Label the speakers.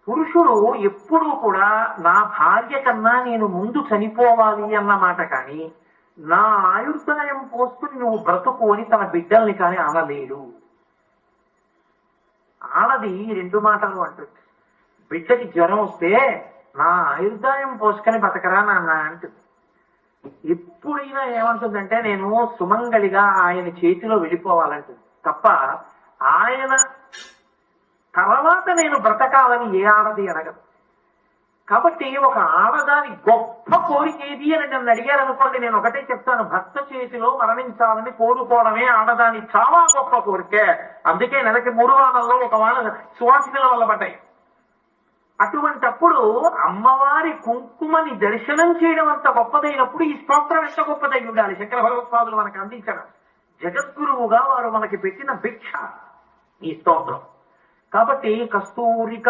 Speaker 1: పురుషుడు ఎప్పుడూ కూడా నా భార్య కన్నా నేను ముందు చనిపోవాలి అన్న మాట కానీ నా ఆయుర్దాయం పోసుకుని నువ్వు బ్రతుకు అని తన బిడ్డల్ని కానీ అనలేడు. ఆడది రెండు మాటలు అంటుంది. బిడ్డకి జ్వరం వస్తే నా ఆయుర్దాయం పోసుకొని బతకరా నాన్న అంటుంది. ఎప్పుడైనా ఏమంటుందంటే నేను సుమంగళిగా ఆయన చేతిలో వెళ్ళిపోవాలంటుంది తప్ప ఆయన తర్వాత నేను బ్రతకాలని ఏ ఆడది అడగదు. కాబట్టి ఒక ఆడదాని గొప్ప కోరిక ఏది అని నన్ను అడిగారనుకోండి, నేను ఒకటే చెప్తాను, భర్త చేతిలో మరణించాలని కోరుకోవడమే ఆడదాని చాలా గొప్ప కోరికే. అందుకే నెలకి 3 వారాల్లో ఒక వారం సువాసికల వల్ల పడ్డాయి. అటువంటప్పుడు అమ్మవారి కుంకుమని దర్శనం చేయడం అంత గొప్పదైనప్పుడు ఈ స్తోత్రం ఎంత గొప్పదై ఉండాలి. శంకర భగవత్పాదులు మనకు అందించడం, జగద్గురువుగా వారు మనకి పెట్టిన భిక్ష ఈ స్తోత్రం. కాబట్టి కస్తూరిక